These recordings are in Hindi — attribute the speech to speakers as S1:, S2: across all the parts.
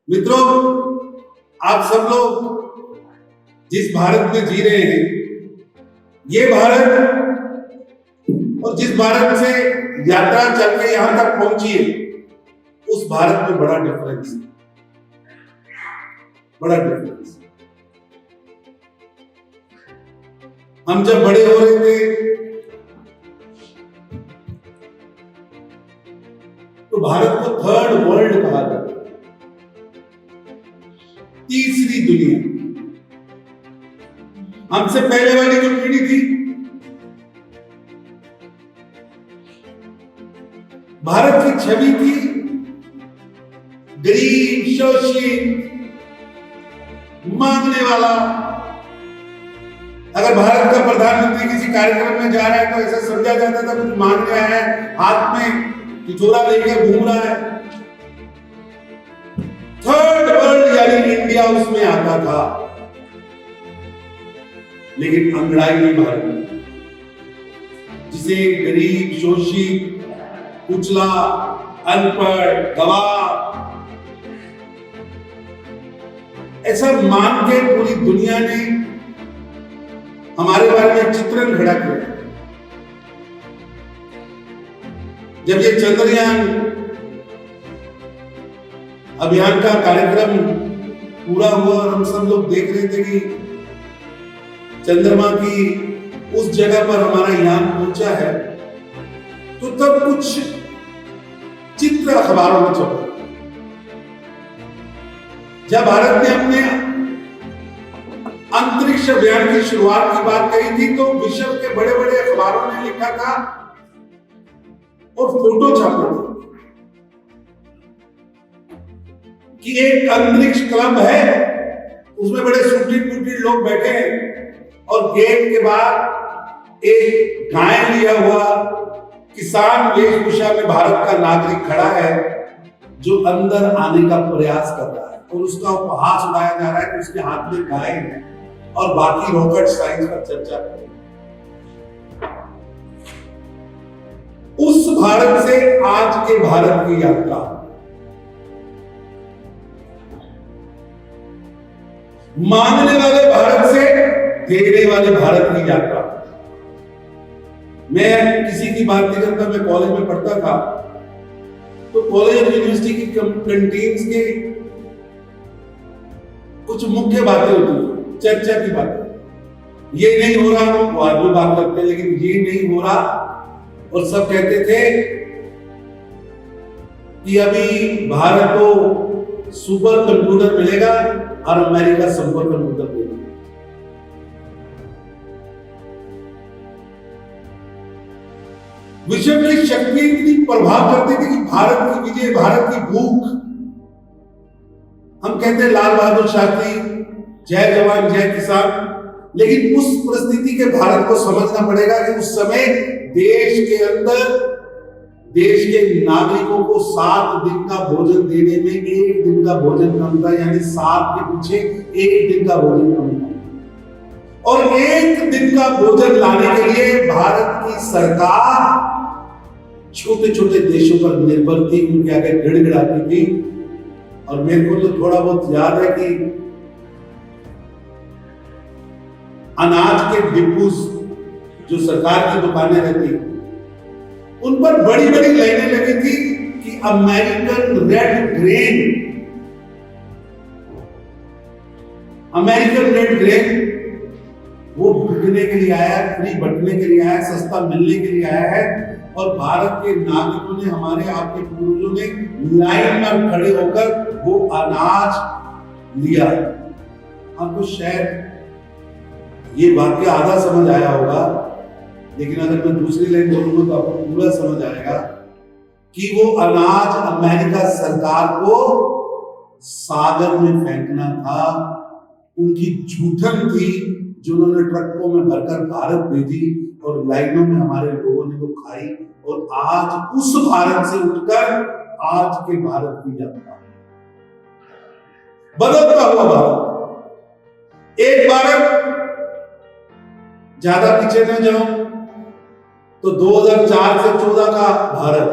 S1: मित्रों, आप सब लोग जिस भारत में जी रहे हैं, ये भारत और जिस भारत से यात्रा चल के यहां तक पहुंची है, उस भारत में बड़ा डिफरेंस है, बड़ा डिफरेंस। हम जब बड़े हो रहे थे तो भारत को थर्ड वर्ल्ड कहा जाता, तीसरी दुनिया। हमसे पहले वाली जो पीढ़ी थी, भारत की छवि थी गरीब, शोषित, मांगने वाला। अगर भारत का प्रधानमंत्री किसी कार्यक्रम में जा रहा है तो ऐसा समझा जाता था कुछ मांगने आया है, हाथ में तिजोरा लेकर घूम रहा है। थर्ड वर्ल्ड यानी इंडिया उसमें आता था, लेकिन अंगड़ाई नहीं भारत में, जिसे गरीब, शोषित, कुचला, अनपढ़, गवाह ऐसा मान के पूरी दुनिया ने हमारे बारे में चित्रण खड़ा किया। जब ये चंद्रयान अभियान का कार्यक्रम पूरा हुआ और हम सब लोग देख रहे थे कि चंद्रमा की उस जगह पर हमारा यान पहुंचा है, तो तब कुछ चित्र अखबारों में छपा। जब भारत ने अपने अंतरिक्ष अभियान की शुरुआत की बात कही थी तो विश्व के बड़े बड़े अखबारों ने लिखा था और फोटो छापा था कि एक अंतरिक्ष क्लब है, उसमें बड़े सूटिड बूटिड लोग बैठे हैं और गेट के बाहर एक गाय लिया हुआ किसान वेशभूषा में भारत का नागरिक खड़ा है जो अंदर आने का प्रयास कर रहा है और उसका उपहास उड़ाया जा रहा है कि उसके हाथ में गाय है और बाकी रॉकेट साइंस पर चर्चा कर रहे हैं। उस भारत से आज के भारत की यात्रा, मांगने वाले भारत से देने वाले भारत की यात्रा। मैं किसी की बात नहीं करता, मैं कॉलेज में पढ़ता था तो कॉलेज और यूनिवर्सिटी की कैंटीन्स के कुछ मुख्य बातें होती थी, चर्चा की बातें। ये नहीं हो रहा, वो आदमी बात करते हैं, लेकिन ये नहीं हो रहा, और सब कहते थे कि अभी भारत को सुपर कंप्यूटर मिलेगा और अमेरिका सुपर कंप्यूटर देगा। विश्व की शक्ति इतनी प्रभाव करती थी कि भारत की विजय, भारत की भूख। हम कहते हैं लाल बहादुर शास्त्री, जय जवान जय किसान, लेकिन उस परिस्थिति के भारत को समझना पड़ेगा कि उस समय देश के अंदर देश के नागरिकों को 7 दिन का भोजन देने में 1 दिन का भोजन कम था, यानी 7 के पीछे 1 दिन का भोजन कम था। और 1 दिन का भोजन लाने के लिए भारत की सरकार छोटे छोटे देशों पर निर्भर थी, उनके आगे गिड़गिड़ाती थी। और मेरे को तो थोड़ा बहुत याद है कि अनाज के डिपोज जो सरकार की दुकानें रहती, उन पर बड़ी बड़ी लाइनें लगी थी कि American red grain, American red grain वो बिकने के लिए आया, फ्री बंटने के लिए आया, सस्ता मिलने के लिए आया है। और भारत के नागरिकों ने, हमारे आपके पूर्वजों ने लाइन में खड़े होकर वो अनाज लिया। आपको शायद ये वाक्य आधा समझ आया होगा, लेकिन अगर मैं दूसरी लाइन बोलूंगा तो आपको पूरा समझ आएगा कि वो अनाज अमेरिका सरकार को सागर में फेंकना था। उनकी जूठन थी जो उन्होंने ट्रकों में भरकर भारत भेजी और लाइनों में हमारे लोगों ने वो खाई। और आज उस भारत से उठकर आज के भारत की यात्रा, बदलता हुआ भारत, एक भारत, ज्यादा पीछे न जाऊं तो 2004 से 14 का भारत,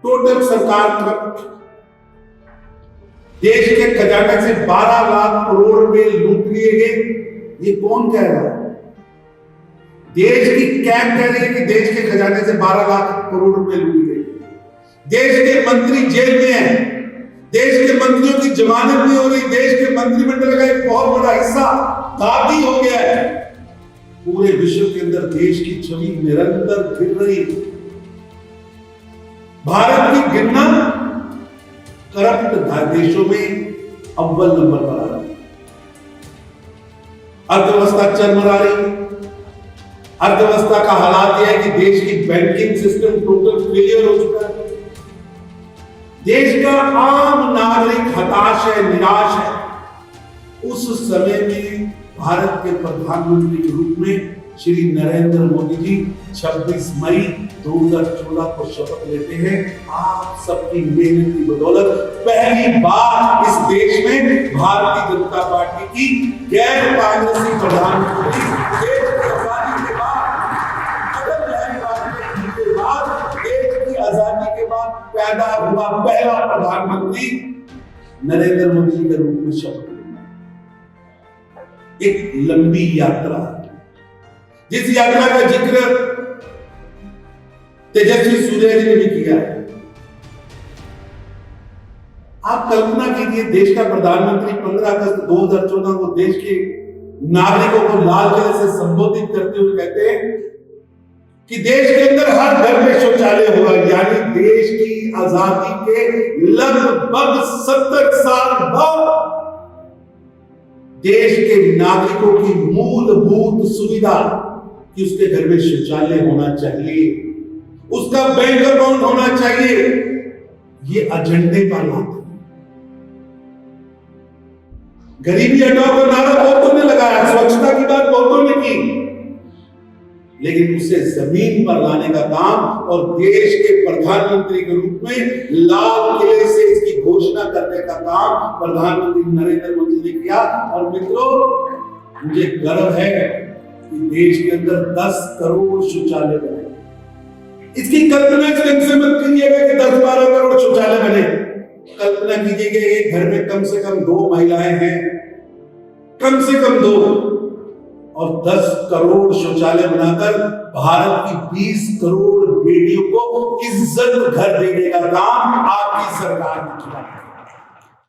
S1: टोटल सरकार करप्ट, देश के खजाने से 12 लाख करोड़ रुपए लूट लिए गए। ये कौन कह रहा है? देश की कैब कह रही है कि देश के खजाने से 12 लाख करोड़ रुपए लूट गए। देश के मंत्री जेल में हैं, देश के मंत्रियों की जमानत नहीं हो रही, देश के मंत्रिमंडल का एक बहुत बड़ा हिस्सा दागी हो गया है। पूरे विश्व के अंदर देश की छवि निरंतर गिर रही। भारत की गिरना करप्ट देशों में अव्वल नंबर पर आ रही। अर्थव्यवस्था चरमरा रही। अर्थव्यवस्था का हालात यह है कि देश की बैंकिंग सिस्टम टोटल फेलियर हो चुका है। देश का आम नागरिक हताश है, निराश है। उस समय में भारत के प्रधानमंत्री के रूप में श्री नरेंद्र मोदी जी 26 मई 2014 को शपथ लेते हैं। आप सबकी मेहनत की बदौलत पहली बार इस देश में भारतीय जनता पार्टी की गैर कांग्रेसी प्रधानमंत्री, देश की आजादी के बाद, अटल बिहारी वाजपेयी के बाद, देश की आजादी के बाद पैदा हुआ पहला प्रधानमंत्री नरेंद्र मोदी के रूप में शपथ लेना। एक लंबी यात्रा, जिस यात्रा का जिक्र तेजस्वी सूर्या जी ने भी किया है। आप कल्पना कीजिए, देश का प्रधानमंत्री 15 अगस्त 2014 को देश के नागरिकों को लाल किले से संबोधित करते हुए कहते हैं कि देश के अंदर हर घर में शौचालय होगा। यानी देश की आजादी के लगभग 70 साल बाद देश के नागरिकों की मूलभूत सुविधा कि उसके घर में शौचालय होना चाहिए, उसका बैंक अकाउंट होना चाहिए, ये एजेंडे पर लाते हैं। गरीबी हटाओ का नारा बहुतों ने लगाया, स्वच्छता की बात बहुतों ने की, लेकिन उसे जमीन पर लाने का काम और देश के प्रधानमंत्री के रूप में लाल किले से इसकी घोषणा करने का काम प्रधानमंत्री नरेंद्र मोदी ने किया। और मित्रों, मुझे गर्व है कि देश के अंदर 10 करोड़ शौचालय बने। इसकी कल्पना से मत कीजिएगा कि 10-12 करोड़ शौचालय बने। कल्पना कीजिएगा एक घर में कम से कम 2 महिलाएं हैं, कम से कम 2, और 10 करोड़ शौचालय बनाकर भारत की 20 करोड़ बेटियों को इज्जत घर देने का काम आपकी सरकार ने किया।